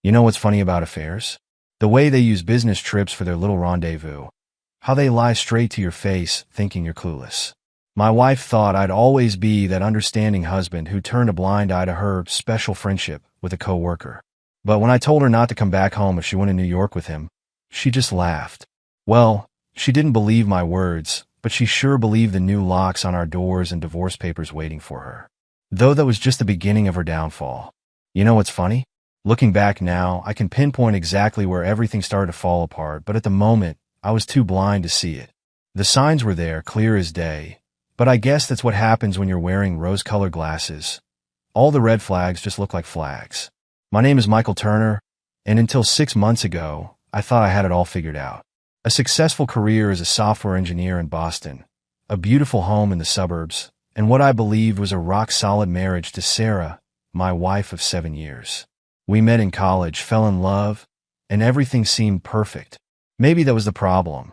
You know what's funny about affairs? The way they use business trips for their little rendezvous. How they lie straight to your face, thinking you're clueless. My wife thought I'd always be that understanding husband who turned a blind eye to her special friendship with a coworker. But when I told her not to come back home if she went to New York with him, she just laughed. Well, she didn't believe my words, but she sure believed the new locks on our doors and divorce papers waiting for her. Though that was just the beginning of her downfall. You know what's funny? Looking back now, I can pinpoint exactly where everything started to fall apart, but at the moment, I was too blind to see it. The signs were there, clear as day, but I guess that's what happens when you're wearing rose-colored glasses. All the red flags just look like flags. My name is Michael Turner, and until 6 months ago, I thought I had it all figured out. A successful career as a software engineer in Boston, a beautiful home in the suburbs, and what I believed was a rock-solid marriage to Sarah, my wife of 7 years. We met in college, fell in love, and everything seemed perfect. Maybe that was the problem.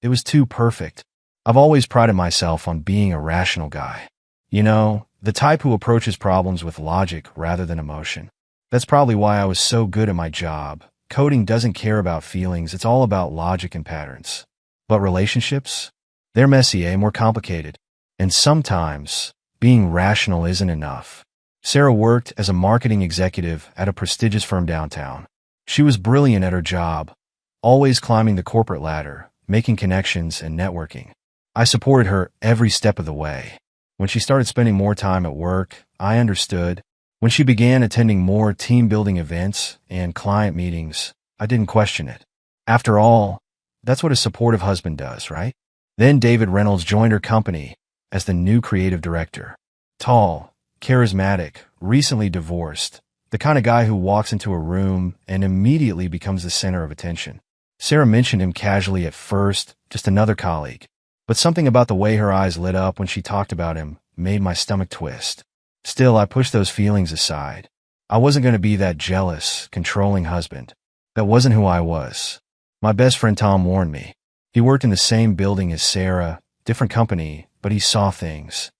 It was too perfect. I've always prided myself on being a rational guy. You know, the type who approaches problems with logic rather than emotion. That's probably why I was so good at my job. Coding doesn't care about feelings, it's all about logic and patterns. But relationships? They're messy, more complicated. And sometimes, being rational isn't enough. Sarah worked as a marketing executive at a prestigious firm downtown. She was brilliant at her job, always climbing the corporate ladder, making connections and networking. I supported her every step of the way. When she started spending more time at work, I understood. When she began attending more team-building events and client meetings, I didn't question it. After all, that's what a supportive husband does, right? Then David Reynolds joined her company as the new creative director. Tall, charismatic, recently divorced, the kind of guy who walks into a room and immediately becomes the center of attention. Sarah mentioned him casually at first, just another colleague. But something about the way her eyes lit up when she talked about him made my stomach twist. Still, I pushed those feelings aside. I wasn't going to be that jealous, controlling husband. That wasn't who I was. My best friend Tom warned me. He worked in the same building as Sarah, different company, but he saw things.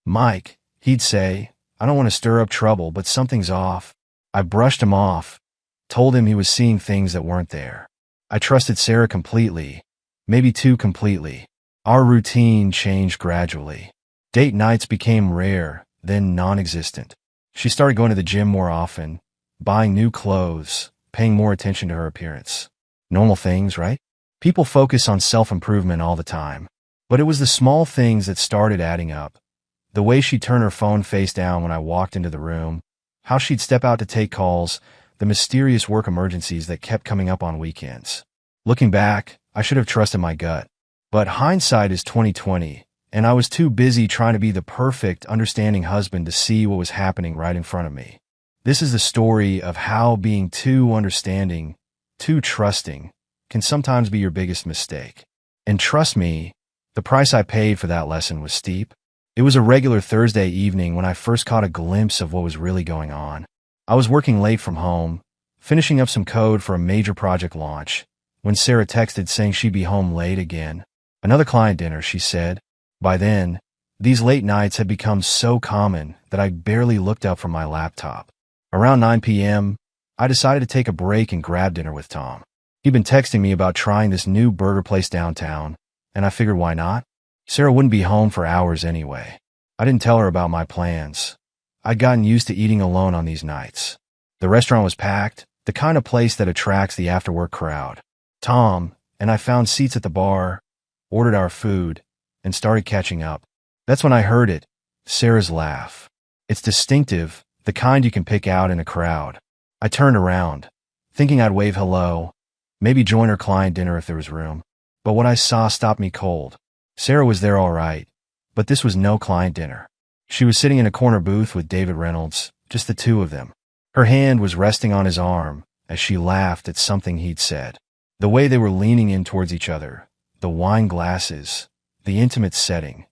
Mike, he'd say, I don't want to stir up trouble, but something's off. I brushed him off, told him he was seeing things that weren't there. I trusted Sarah completely, maybe too completely. Our routine changed gradually. Date nights became rare, then non-existent. She started going to the gym more often, buying new clothes, paying more attention to her appearance. Normal things, right? People focus on self-improvement all the time. But it was the small things that started adding up. The way she'd turn her phone face down when I walked into the room, how she'd step out to take calls, the mysterious work emergencies that kept coming up on weekends. Looking back, I should have trusted my gut. But hindsight is 20/20. And I was too busy trying to be the perfect, understanding husband to see what was happening right in front of me. This is the story of how being too understanding, too trusting, can sometimes be your biggest mistake. And trust me, the price I paid for that lesson was steep. It was a regular Thursday evening when I first caught a glimpse of what was really going on. I was working late from home, finishing up some code for a major project launch, when Sarah texted saying she'd be home late again. Another client dinner, she said. By then, these late nights had become so common that I barely looked up from my laptop. Around 9 p.m., I decided to take a break and grab dinner with Tom. He'd been texting me about trying this new burger place downtown, and I figured why not? Sarah wouldn't be home for hours anyway. I didn't tell her about my plans. I'd gotten used to eating alone on these nights. The restaurant was packed, the kind of place that attracts the after-work crowd. Tom and I found seats at the bar, ordered our food, and started catching up. That's when I heard it, Sarah's laugh. It's distinctive, the kind you can pick out in a crowd. I turned around, thinking I'd wave hello, maybe join her client dinner if there was room. But what I saw stopped me cold. Sarah was there all right, but this was no client dinner. She was sitting in a corner booth with David Reynolds, just the two of them. Her hand was resting on his arm as she laughed at something he'd said. The way they were leaning in towards each other, the wine glasses, the intimate setting.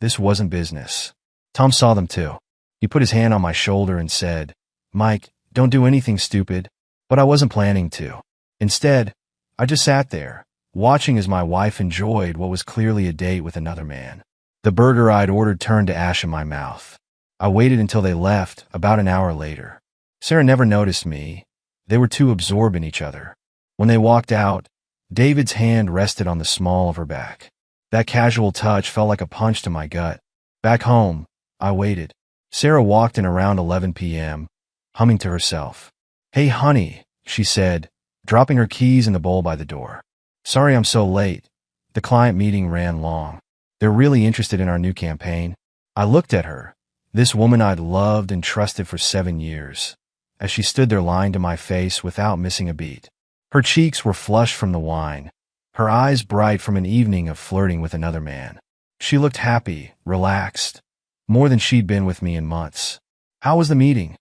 This wasn't business. Tom saw them too. He put his hand on my shoulder and said, Mike, don't do anything stupid. But I wasn't planning to. Instead, I just sat there, watching as my wife enjoyed what was clearly a date with another man. The burger I'd ordered turned to ash in my mouth. I waited until they left, about an hour later. Sarah never noticed me, They were too absorbed in each other. When they walked out, David's hand rested on the small of her back. That casual touch felt like a punch to my gut. Back home, I waited. Sarah walked in around 11 p.m., humming to herself. "Hey, honey," she said, dropping her keys in the bowl by the door. "Sorry I'm so late. The client meeting ran long. They're really interested in our new campaign." I looked at her, this woman I'd loved and trusted for 7 years, as she stood there lying to my face without missing a beat. Her cheeks were flushed from the wine, her eyes bright from an evening of flirting with another man. She looked happy, relaxed, more than she'd been with me in months. "How was the meeting?"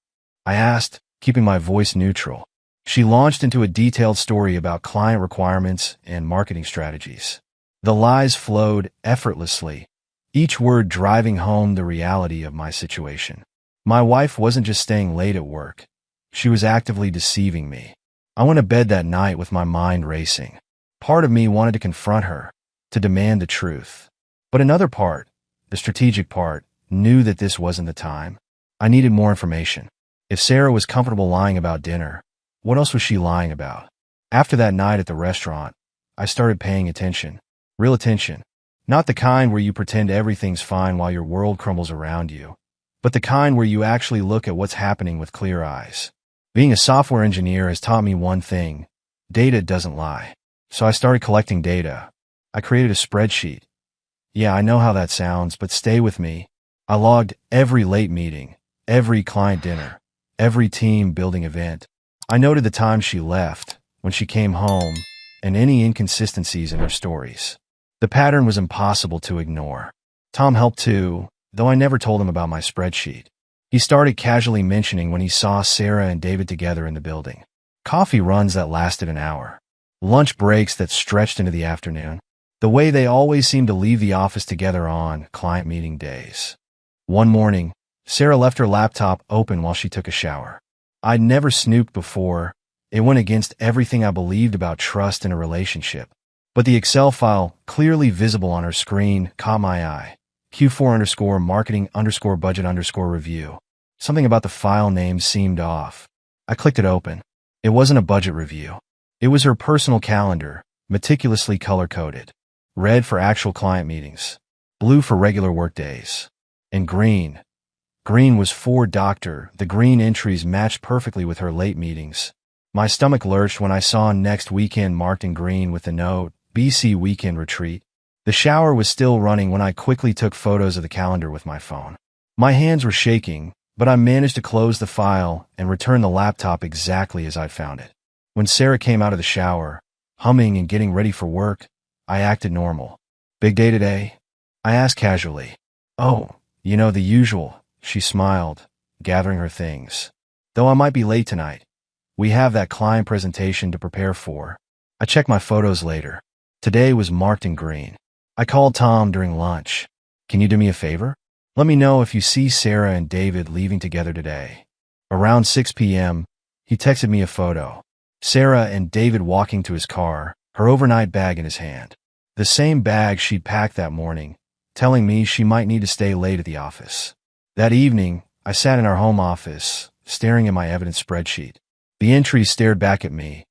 I asked, keeping my voice neutral. She launched into a detailed story about client requirements and marketing strategies. The lies flowed effortlessly, each word driving home the reality of my situation. My wife wasn't just staying late at work. She was actively deceiving me. I went to bed that night with my mind racing. Part of me wanted to confront her, to demand the truth. But another part, the strategic part, knew that this wasn't the time. I needed more information. If Sarah was comfortable lying about dinner, what else was she lying about? After that night at the restaurant, I started paying attention. Real attention. Not the kind where you pretend everything's fine while your world crumbles around you, but the kind where you actually look at what's happening with clear eyes. Being a software engineer has taught me one thing: data doesn't lie. So I started collecting data. I created a spreadsheet. Yeah, I know how that sounds, but stay with me. I logged every late meeting, every client dinner, every team building event. I noted the time she left, when she came home, and any inconsistencies in her stories. The pattern was impossible to ignore. Tom helped too, though I never told him about my spreadsheet. He started casually mentioning when he saw Sarah and David together in the building. Coffee runs that lasted an hour. Lunch breaks that stretched into the afternoon. The way they always seemed to leave the office together on client meeting days. One morning, Sarah left her laptop open while she took a shower. I'd never snooped before. It went against everything I believed about trust in a relationship. But the Excel file, clearly visible on her screen, caught my eye. Q4_marketing_budget_review. Something about the file name seemed off. I clicked it open. It wasn't a budget review. It was her personal calendar, meticulously color-coded. Red for actual client meetings, blue for regular work days, and green. Green was for Doctor. The green entries matched perfectly with her late meetings. My stomach lurched when I saw next weekend marked in green with the note, BC Weekend Retreat. The shower was still running when I quickly took photos of the calendar with my phone. My hands were shaking, but I managed to close the file and return the laptop exactly as I'd found it. When Sarah came out of the shower, humming and getting ready for work, I acted normal. "Big day today?" I asked casually. "Oh, the usual," she smiled, gathering her things. "Though I might be late tonight. We have that client presentation to prepare for." I checked my photos later. Today was marked in green. I called Tom during lunch. "Can you do me a favor? Let me know if you see Sarah and David leaving together today." Around 6 p.m., he texted me a photo. Sarah and David walking to his car, her overnight bag in his hand. The same bag she'd packed that morning, telling me she might need to stay late at the office. That evening, I sat in our home office, staring at my evidence spreadsheet. The entries stared back at me,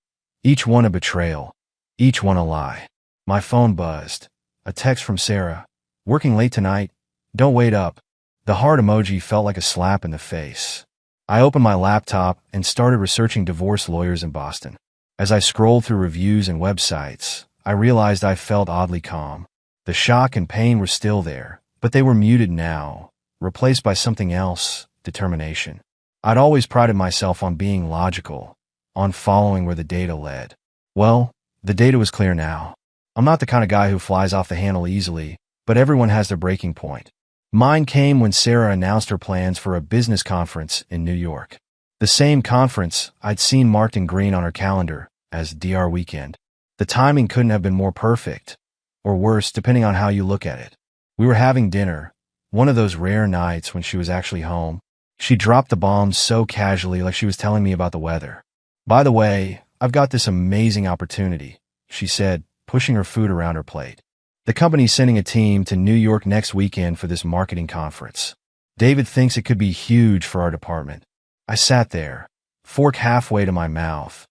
each one a betrayal, each one a lie. My phone buzzed. A text from Sarah. "Working late tonight? Don't wait up." The heart emoji felt like a slap in the face. I opened my laptop and started researching divorce lawyers in Boston. As I scrolled through reviews and websites, I realized I felt oddly calm. The shock and pain were still there, but they were muted now, replaced by something else: determination. I'd always prided myself on being logical, on following where the data led. Well, the data was clear now. I'm not the kind of guy who flies off the handle easily, but everyone has their breaking point. Mine came when Sarah announced her plans for a business conference in New York. The same conference I'd seen marked in green on her calendar as DR Weekend. The timing couldn't have been more perfect, or worse, depending on how you look at it. We were having dinner, one of those rare nights when she was actually home. She dropped the bombs so casually, like she was telling me about the weather. "By the way, I've got this amazing opportunity," she said, pushing her food around her plate. "The company's sending a team to New York next weekend for this marketing conference. David thinks it could be huge for our department." I sat there, fork halfway to my mouth,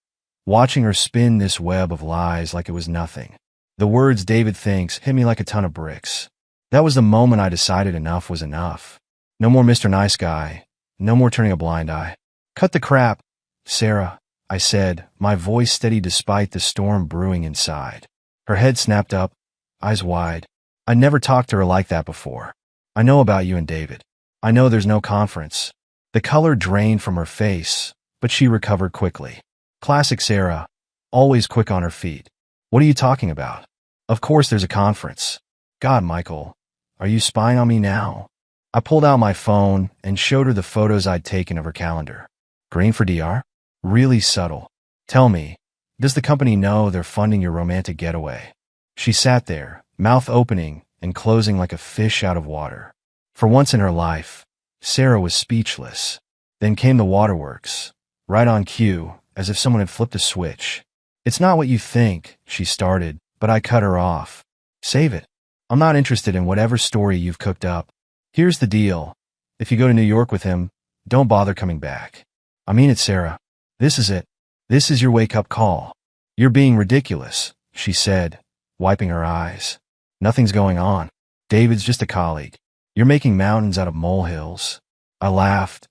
watching her spin this web of lies like it was nothing. The words "David thinks" hit me like a ton of bricks. That was the moment I decided enough was enough. No more Mr. Nice Guy. No more turning a blind eye. Cut the crap, Sarah, I said, my voice steady despite the storm brewing inside. Her head snapped up, eyes wide. I never talked to her like that before. I know about you and David. I know there's no conference. The color drained from her face, but she recovered quickly. Classic Sarah, always quick on her feet. What are you talking about? Of course there's a conference. God, Michael, are you spying on me now? I pulled out my phone and showed her the photos I'd taken of her calendar. Green for DR? Really subtle. Tell me, does the company know they're funding your romantic getaway? She sat there, mouth opening and closing like a fish out of water. For once in her life, Sarah was speechless. Then came the waterworks, right on cue, as if someone had flipped a switch. It's not what you think, she started, but I cut her off. Save it. I'm not interested in whatever story you've cooked up. Here's the deal. If you go to New York with him, don't bother coming back. I mean it, Sarah. This is it. This is your wake-up call. You're being ridiculous, she said, wiping her eyes. Nothing's going on. David's just a colleague. You're making mountains out of molehills. I laughed.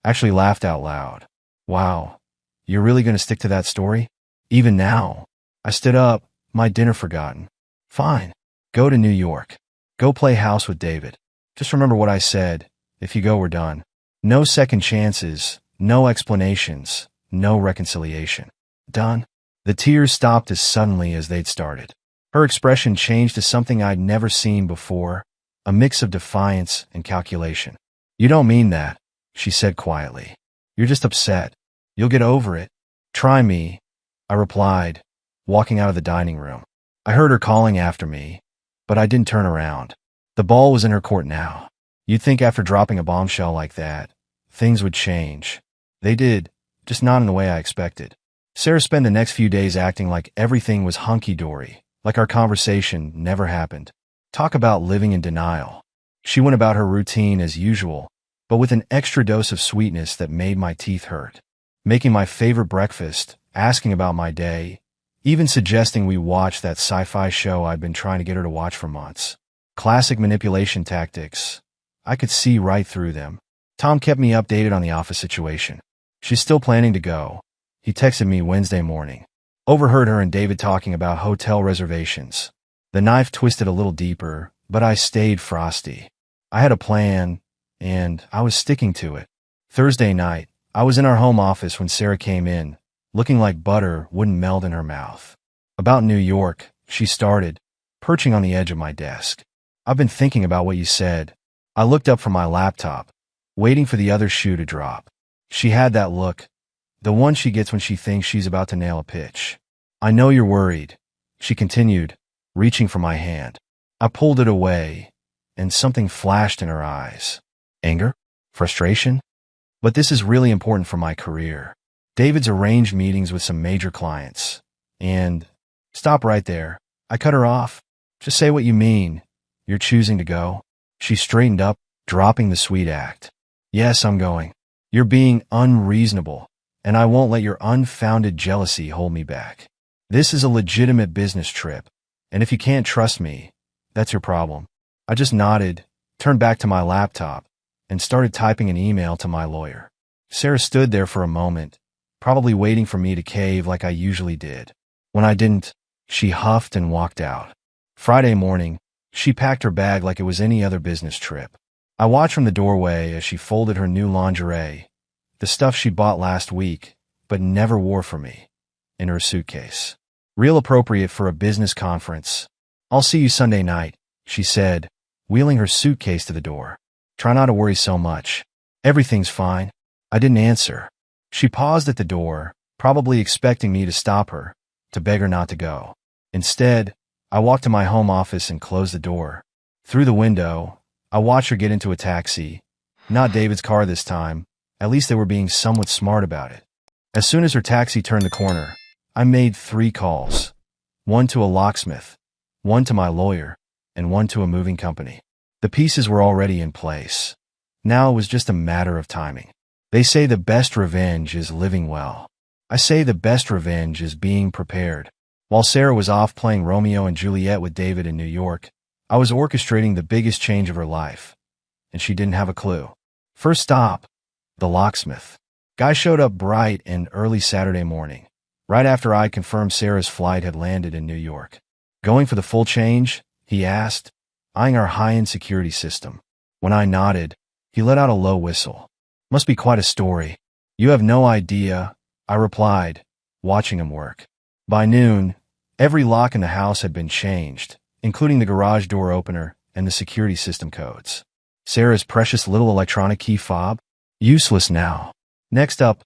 Actually laughed out loud. Wow. You're really going to stick to that story? Even now? I stood up, my dinner forgotten. Fine. Go to New York. Go play house with David. Just remember what I said. If you go, we're done. No second chances, no explanations, no reconciliation. Done? The tears stopped as suddenly as they'd started. Her expression changed to something I'd never seen before, a mix of defiance and calculation. You don't mean that, she said quietly. You're just upset. You'll get over it. Try me, I replied, walking out of the dining room. I heard her calling after me, but I didn't turn around. The ball was in her court now. You'd think after dropping a bombshell like that, things would change. They did, just not in the way I expected. Sarah spent the next few days acting like everything was hunky-dory, like our conversation never happened. Talk about living in denial. She went about her routine as usual, but with an extra dose of sweetness that made my teeth hurt. Making my favorite breakfast, asking about my day, even suggesting we watch that sci-fi show I'd been trying to get her to watch for months. Classic manipulation tactics. I could see right through them. Tom kept me updated on the office situation. She's still planning to go. He texted me Wednesday morning. Overheard her and David talking about hotel reservations. The knife twisted a little deeper, but I stayed frosty. I had a plan, and I was sticking to it. Thursday night, I was in our home office when Sarah came in, looking like butter wouldn't melt in her mouth. About New York, she started, perching on the edge of my desk. I've been thinking about what you said. I looked up from my laptop, waiting for the other shoe to drop. She had that look, the one she gets when she thinks she's about to nail a pitch. I know you're worried, she continued, reaching for my hand. I pulled it away, and something flashed in her eyes. Anger? Frustration? But this is really important for my career. David's arranged meetings with some major clients. And, stop right there. I cut her off. Just say what you mean. You're choosing to go. She straightened up, dropping the sweet act. Yes, I'm going. You're being unreasonable, and I won't let your unfounded jealousy hold me back. This is a legitimate business trip, and if you can't trust me, that's your problem. I just nodded, turned back to my laptop, and started typing an email to my lawyer. Sarah stood there for a moment, probably waiting for me to cave like I usually did. When I didn't, she huffed and walked out. Friday morning, she packed her bag like it was any other business trip. I watched from the doorway as she folded her new lingerie, the stuff she bought last week, but never wore for me, in her suitcase. Real appropriate for a business conference. I'll see you Sunday night, she said, wheeling her suitcase to the door. Try not to worry so much. Everything's fine. I didn't answer. She paused at the door, probably expecting me to stop her, to beg her not to go. Instead, I walked to my home office and closed the door. Through the window, I watched her get into a taxi. Not David's car this time. At least they were being somewhat smart about it. As soon as her taxi turned the corner, I made 3 calls. One to a locksmith, one to my lawyer, and one to a moving company. The pieces were already in place. Now it was just a matter of timing. They say the best revenge is living well. I say the best revenge is being prepared. While Sarah was off playing Romeo and Juliet with David in New York, I was orchestrating the biggest change of her life, and she didn't have a clue. First stop, the locksmith. Guy showed up bright and early Saturday morning, right after I confirmed Sarah's flight had landed in New York. Going for the full change? He asked, eyeing our high-end security system. When I nodded, he let out a low whistle. Must be quite a story. You have no idea, I replied, watching him work. By noon, every lock in the house had been changed, including the garage door opener and the security system codes. Sarah's precious little electronic key fob? Useless now. Next up,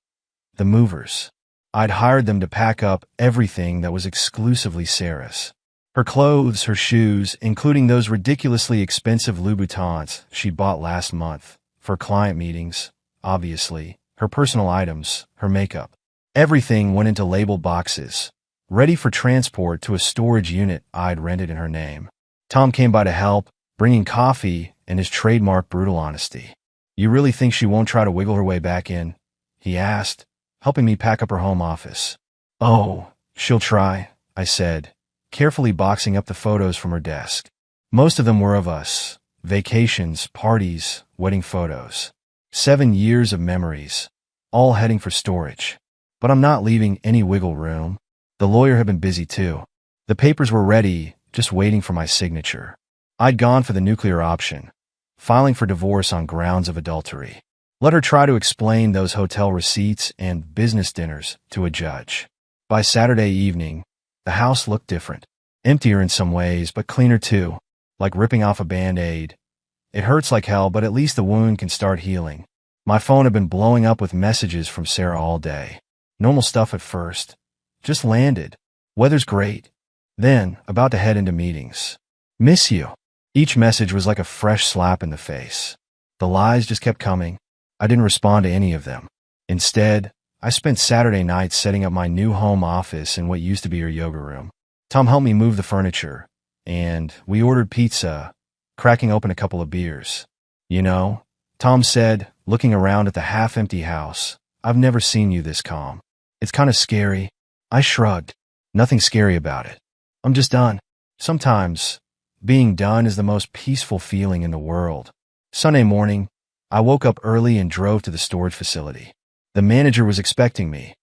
the movers. I'd hired them to pack up everything that was exclusively Sarah's. Her clothes, her shoes, including those ridiculously expensive Louboutins she'd bought last month for client meetings, obviously, her personal items, her makeup. Everything went into labeled boxes, ready for transport to a storage unit I'd rented in her name. Tom came by to help, bringing coffee and his trademark brutal honesty. You really think she won't try to wiggle her way back in? He asked, helping me pack up her home office. Oh, she'll try, I said, carefully boxing up the photos from her desk. Most of them were of us. Vacations, parties, wedding photos. 7 years of memories, all heading for storage. But I'm not leaving any wiggle room. The lawyer had been busy too. The papers were ready, just waiting for my signature. I'd gone for the nuclear option, filing for divorce on grounds of adultery. Let her try to explain those hotel receipts and business dinners to a judge. By Saturday evening, the house looked different. Emptier in some ways, but cleaner too, like ripping off a Band-Aid. It hurts like hell, but at least the wound can start healing. My phone had been blowing up with messages from Sarah all day. Normal stuff at first. Just landed. Weather's great. Then, about to head into meetings. Miss you. Each message was like a fresh slap in the face. The lies just kept coming. I didn't respond to any of them. Instead, I spent Saturday night setting up my new home office in what used to be her yoga room. Tom helped me move the furniture, and we ordered pizza, cracking open a couple of beers. You know, Tom said, looking around at the half-empty house, I've never seen you this calm. It's kind of scary. I shrugged. Nothing scary about it. I'm just done. Sometimes, being done is the most peaceful feeling in the world. Sunday morning, I woke up early and drove to the storage facility. The manager was expecting me.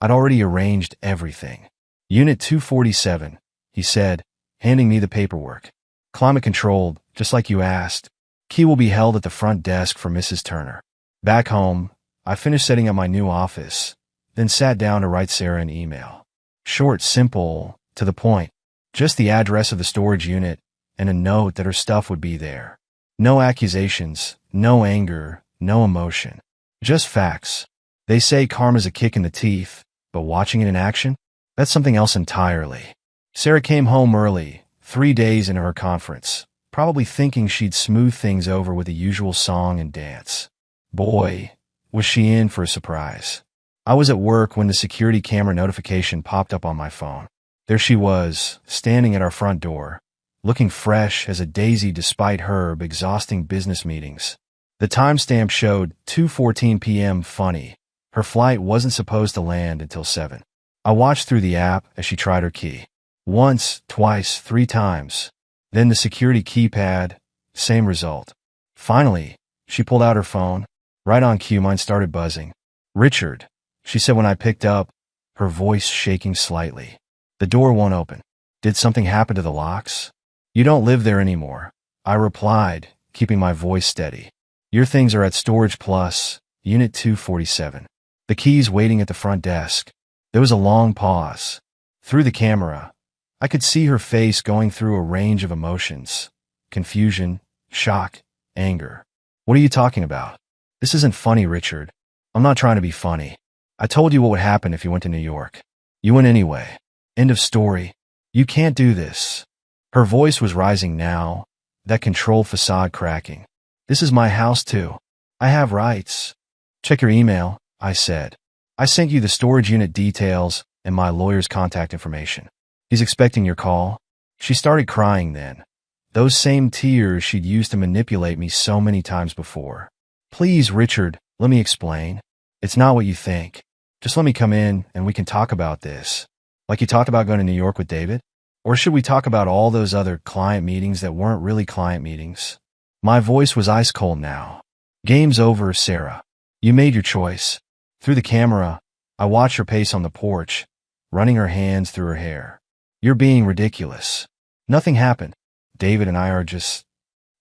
I'd already arranged everything. Unit 247, he said, handing me the paperwork. Climate-controlled, just like you asked. Key will be held at the front desk for Mrs. Turner. Back home, I finished setting up my new office, then sat down to write Sarah an email. Short, simple, to the point. Just the address of the storage unit and a note that her stuff would be there. No accusations, no anger, no emotion. Just facts. They say karma's a kick in the teeth, but watching it in action? That's something else entirely. Sarah came home early, 3 days into her conference, probably thinking she'd smooth things over with the usual song and dance. Boy, was she in for a surprise. I was at work when the security camera notification popped up on my phone. There she was, standing at our front door, looking fresh as a daisy despite her exhausting business meetings. The timestamp showed 2:14 p.m. Funny. Her flight wasn't supposed to land until 7. I watched through the app as she tried her key. Once, twice, 3 times. Then the security keypad, same result. Finally, she pulled out her phone. Right on cue, mine started buzzing. Richard, she said when I picked up, her voice shaking slightly. The door won't open. Did something happen to the locks? You don't live there anymore, I replied, keeping my voice steady. Your things are at Storage Plus, Unit 247. The keys waiting at the front desk. There was a long pause. Through the camera, I could see her face going through a range of emotions. Confusion, shock, anger. What are you talking about? This isn't funny, Richard. I'm not trying to be funny. I told you what would happen if you went to New York. You went anyway. End of story. You can't do this. Her voice was rising now, that control facade cracking. This is my house too. I have rights. Check your email, I said. I sent you the storage unit details and my lawyer's contact information. He's expecting your call. She started crying then. Those same tears she'd used to manipulate me so many times before. Please, Richard, let me explain. It's not what you think. Just let me come in and we can talk about this. Like you talked about going to New York with David? Or should we talk about all those other client meetings that weren't really client meetings? My voice was ice cold now. Game's over, Sarah. You made your choice. Through the camera, I watched her pace on the porch, running her hands through her hair. You're being ridiculous. Nothing happened. David and I are just...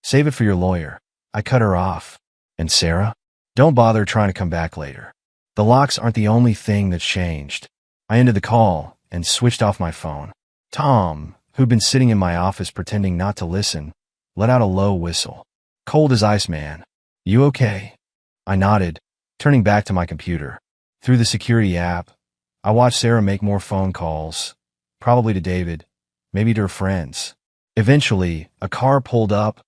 Save it for your lawyer. I cut her off. And Sarah? Don't bother trying to come back later. The locks aren't the only thing that's changed. I ended the call and switched off my phone. Tom, who'd been sitting in my office pretending not to listen, let out a low whistle. Cold as ice, man. You okay? I nodded, turning back to my computer. Through the security app, I watched Sarah make more phone calls, probably to David, maybe to her friends. Eventually, a car pulled up,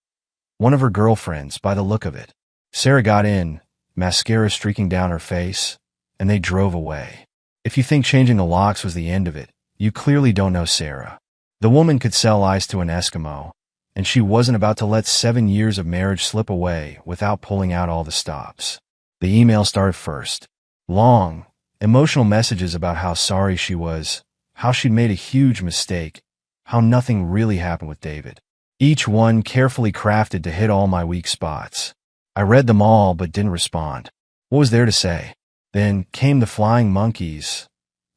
one of her girlfriends by the look of it. Sarah got in, mascara streaking down her face, and they drove away. If you think changing the locks was the end of it, you clearly don't know Sarah. The woman could sell ice to an Eskimo, and she wasn't about to let 7 years of marriage slip away without pulling out all the stops. The email started first. Long, emotional messages about how sorry she was, how she'd made a huge mistake, how nothing really happened with David. Each one carefully crafted to hit all my weak spots. I read them all but didn't respond. What was there to say? Then came the flying monkeys,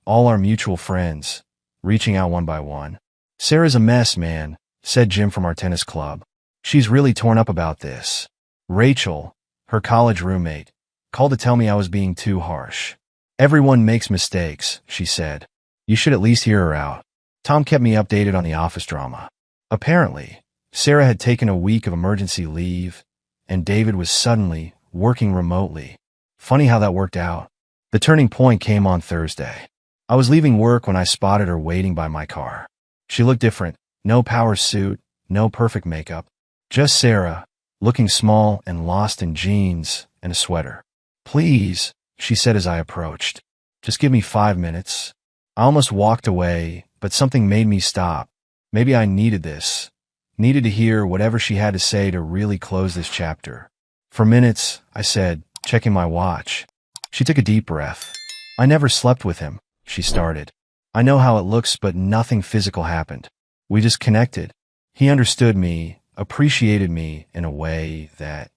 all our mutual friends, reaching out one by one. Sarah's a mess, man, said Jim from our tennis club. She's really torn up about this. Rachel, her college roommate, called to tell me I was being too harsh. Everyone makes mistakes, she said. You should at least hear her out. Tom kept me updated on the office drama. Apparently, Sarah had taken a week of emergency leave, and David was suddenly working remotely. Funny how that worked out. The turning point came on Thursday. I was leaving work when I spotted her waiting by my car. She looked different. No power suit, no perfect makeup. Just Sarah, looking small and lost in jeans and a sweater. Please, she said as I approached. Just give me 5 minutes. I almost walked away, but something made me stop. Maybe I needed this. Needed to hear whatever she had to say to really close this chapter. For minutes, I said, checking my watch. She took a deep breath. I never slept with him, she started. I know how it looks, but nothing physical happened. We just connected. He understood me, appreciated me in a way that...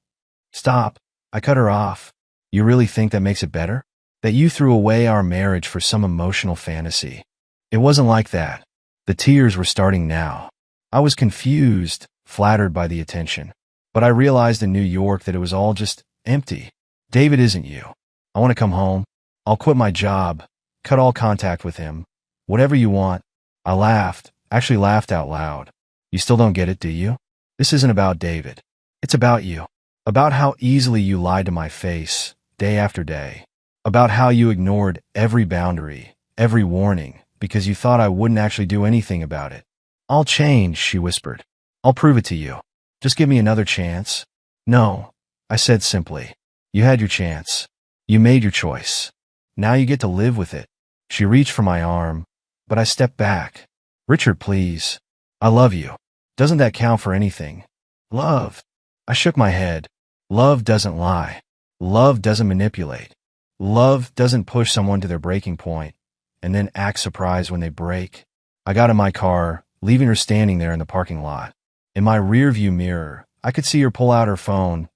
Stop. I cut her off. You really think that makes it better? That you threw away our marriage for some emotional fantasy? It wasn't like that. The tears were starting now. I was confused, flattered by the attention. But I realized in New York that it was all just empty. David isn't you. I want to come home. I'll quit my job, cut all contact with him. Whatever you want. I laughed, actually laughed out loud. You still don't get it, do you? This isn't about David. It's about you. About how easily you lied to my face, day after day. About how you ignored every boundary, every warning, because you thought I wouldn't actually do anything about it. I'll change, she whispered. I'll prove it to you. Just give me another chance. No, I said simply. You had your chance. You made your choice. Now you get to live with it. She reached for my arm, but I stepped back. Richard, please. I love you. Doesn't that count for anything? Love. I shook my head. Love doesn't lie. Love doesn't manipulate. Love doesn't push someone to their breaking point and then act surprised when they break. I got in my car, leaving her standing there in the parking lot. In my rearview mirror, I could see her pull out her phone,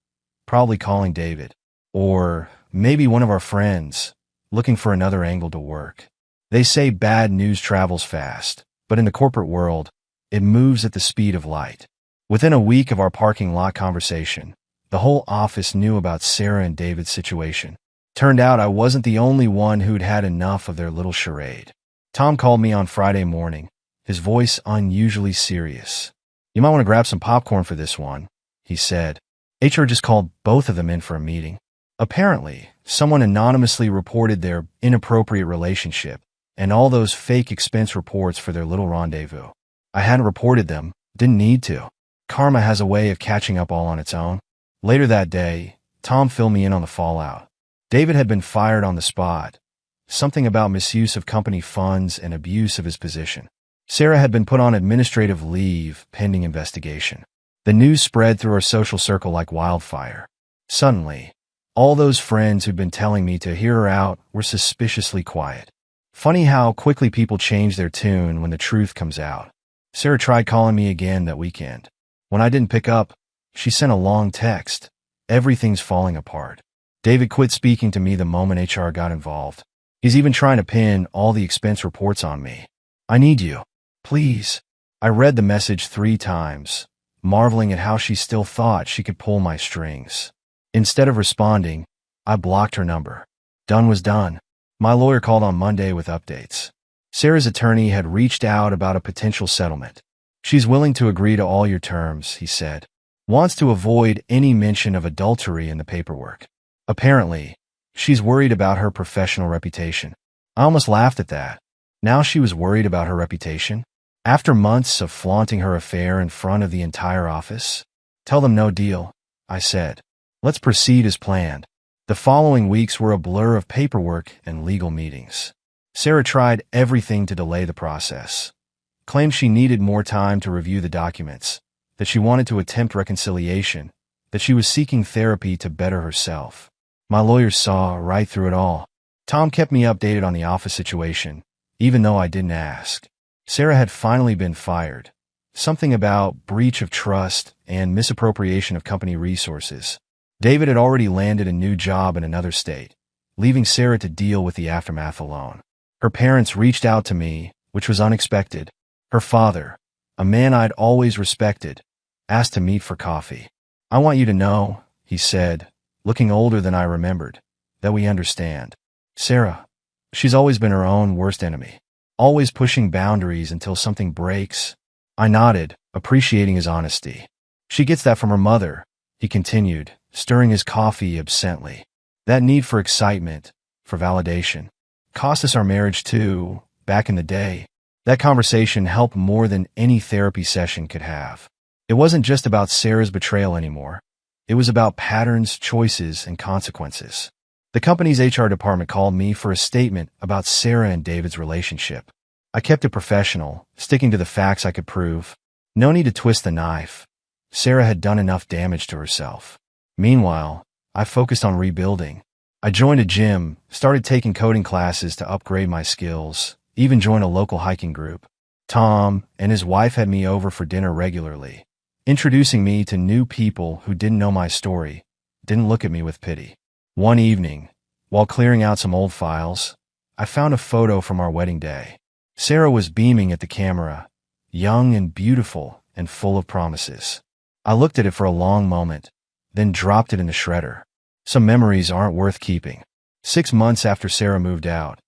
probably calling David. Or maybe one of our friends, looking for another angle to work. They say bad news travels fast, but in the corporate world, it moves at the speed of light. Within a week of our parking lot conversation, the whole office knew about Sarah and David's situation. Turned out I wasn't the only one who'd had enough of their little charade. Tom called me on Friday morning, his voice unusually serious. You might want to grab some popcorn for this one, he said. HR just called both of them in for a meeting. Apparently, someone anonymously reported their inappropriate relationship and all those fake expense reports for their little rendezvous. I hadn't reported them, didn't need to. Karma has a way of catching up all on its own. Later that day, Tom filled me in on the fallout. David had been fired on the spot. Something about misuse of company funds and abuse of his position. Sarah had been put on administrative leave pending investigation. The news spread through our social circle like wildfire. Suddenly, All those friends who'd been telling me to hear her out were suspiciously quiet. Funny how quickly people change their tune when the truth comes out. Sarah tried calling me again that weekend. When I didn't pick up, she sent a long text. Everything's falling apart. David quit speaking to me the moment HR got involved. He's even trying to pin all the expense reports on me. I need you. Please. I read the message 3 times, marveling at how she still thought she could pull my strings. Instead of responding, I blocked her number. Done was done. My lawyer called on Monday with updates. Sarah's attorney had reached out about a potential settlement. She's willing to agree to all your terms, he said. Wants to avoid any mention of adultery in the paperwork. Apparently, she's worried about her professional reputation. I almost laughed at that. Now she was worried about her reputation? After months of flaunting her affair in front of the entire office? Tell them no deal, I said. Let's proceed as planned. The following weeks were a blur of paperwork and legal meetings. Sarah tried everything to delay the process. Claimed she needed more time to review the documents, that she wanted to attempt reconciliation, that she was seeking therapy to better herself. My lawyers saw right through it all. Tom kept me updated on the office situation, even though I didn't ask. Sarah had finally been fired. Something about breach of trust and misappropriation of company resources. David had already landed a new job in another state, leaving Sarah to deal with the aftermath alone. Her parents reached out to me, which was unexpected. Her father, a man I'd always respected, asked to meet for coffee. I want you to know, he said, looking older than I remembered, that we understand. Sarah, she's always been her own worst enemy, always pushing boundaries until something breaks. I nodded, appreciating his honesty. She gets that from her mother, he continued, stirring his coffee absently. That need for excitement, for validation, cost us our marriage too, back in the day. That conversation helped more than any therapy session could have. It wasn't just about Sarah's betrayal anymore. It was about patterns, choices, and consequences. The company's HR department called me for a statement about Sarah and David's relationship. I kept it professional, sticking to the facts I could prove. No need to twist the knife. Sarah had done enough damage to herself. Meanwhile, I focused on rebuilding. I joined a gym, started taking coding classes to upgrade my skills, even joined a local hiking group. Tom and his wife had me over for dinner regularly, introducing me to new people who didn't know my story, didn't look at me with pity. One evening, while clearing out some old files, I found a photo from our wedding day. Sarah was beaming at the camera, young and beautiful and full of promises. I looked at it for a long moment, then dropped it in the shredder. Some memories aren't worth keeping. 6 months after Sarah moved out,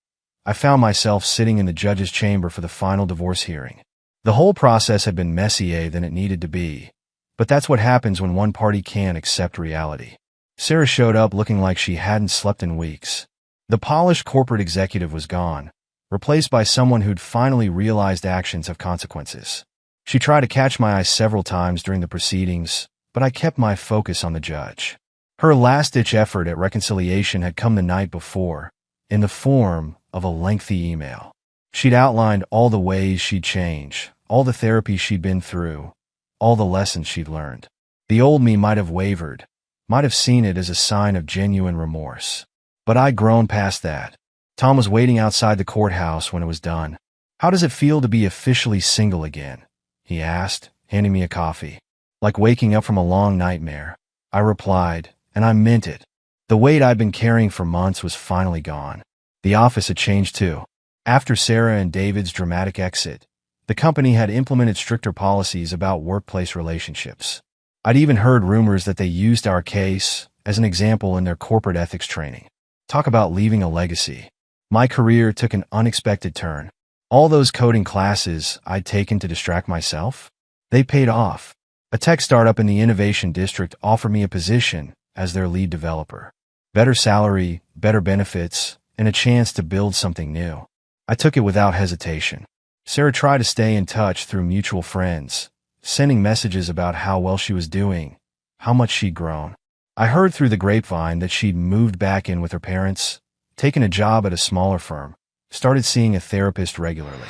I found myself sitting in the judge's chamber for the final divorce hearing. The whole process had been messier than it needed to be, but that's what happens when one party can't accept reality. Sarah showed up looking like she hadn't slept in weeks. The polished corporate executive was gone, replaced by someone who'd finally realized actions have consequences. She tried to catch my eye several times during the proceedings, but I kept my focus on the judge. Her last-ditch effort at reconciliation had come the night before, in the form of a lengthy email. She'd outlined all the ways she'd change, all the therapy she'd been through, all the lessons she'd learned. The old me might have wavered, might have seen it as a sign of genuine remorse. But I'd grown past that. Tom was waiting outside the courthouse when it was done. "How does it feel to be officially single again?" he asked, handing me a coffee. "Like waking up from a long nightmare," I replied, and I meant it. The weight I'd been carrying for months was finally gone. The office had changed too. After Sarah and David's dramatic exit, the company had implemented stricter policies about workplace relationships. I'd even heard rumors that they used our case as an example in their corporate ethics training. Talk about leaving a legacy. My career took an unexpected turn. All those coding classes I'd taken to distract myself, they paid off. A tech startup in the innovation district offered me a position as their lead developer. Better salary, better benefits, and a chance to build something new. I took it without hesitation. Sarah tried to stay in touch through mutual friends, sending messages about how well she was doing, how much she'd grown. I heard through the grapevine that she'd moved back in with her parents, taken a job at a smaller firm, started seeing a therapist regularly.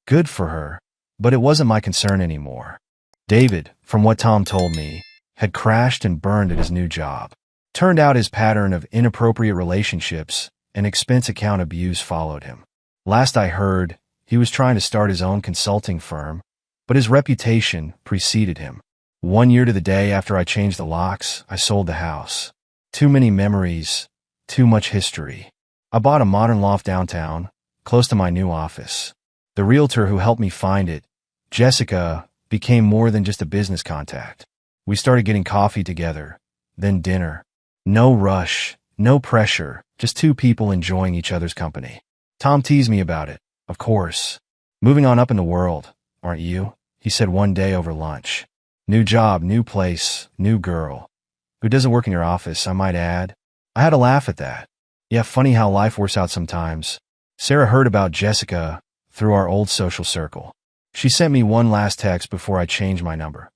Good for her, but it wasn't my concern anymore. David, from what Tom told me, had crashed and burned at his new job. Turned out his pattern of inappropriate relationships and expense account abuse followed him. Last I heard, he was trying to start his own consulting firm, but his reputation preceded him. 1 year to the day after I changed the locks, I sold the house. Too many memories, too much history. I bought a modern loft downtown, close to my new office. The realtor who helped me find it, Jessica, became more than just a business contact. We started getting coffee together, then dinner. No rush, no pressure, just two people enjoying each other's company. Tom teased me about it, of course. Moving on up in the world, aren't you? He said one day over lunch. New job, new place, new girl. Who doesn't work in your office, I might add. I had a laugh at that. Yeah, funny how life works out sometimes. Sarah heard about Jessica through our old social circle. She sent me one last text before I changed my number.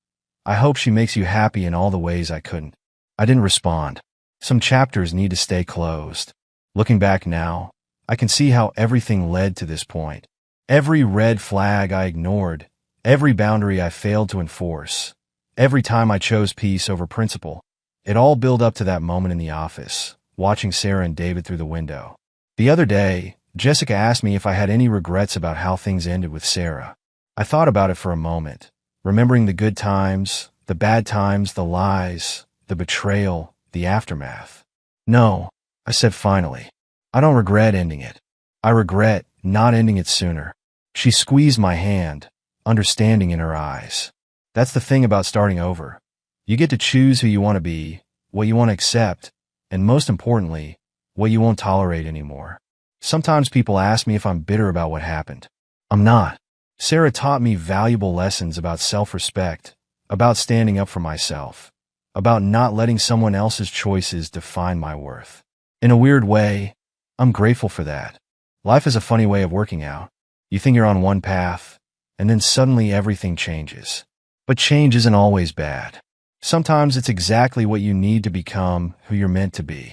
I hope she makes you happy in all the ways I couldn't. I didn't respond. Some chapters need to stay closed. Looking back now, I can see how everything led to this point. Every red flag I ignored, every boundary I failed to enforce, every time I chose peace over principle, it all built up to that moment in the office, watching Sarah and David through the window. The other day, Jessica asked me if I had any regrets about how things ended with Sarah. I thought about it for a moment, remembering the good times, the bad times, the lies, the betrayal, the aftermath. No, I said finally. I don't regret ending it. I regret not ending it sooner. She squeezed my hand, understanding in her eyes. That's the thing about starting over. You get to choose who you want to be, what you want to accept, and most importantly, what you won't tolerate anymore. Sometimes people ask me if I'm bitter about what happened. I'm not. Sarah taught me valuable lessons about self-respect, about standing up for myself, about not letting someone else's choices define my worth. In a weird way, I'm grateful for that. Life is a funny way of working out. You think you're on one path, and then suddenly everything changes. But change isn't always bad. Sometimes it's exactly what you need to become who you're meant to be.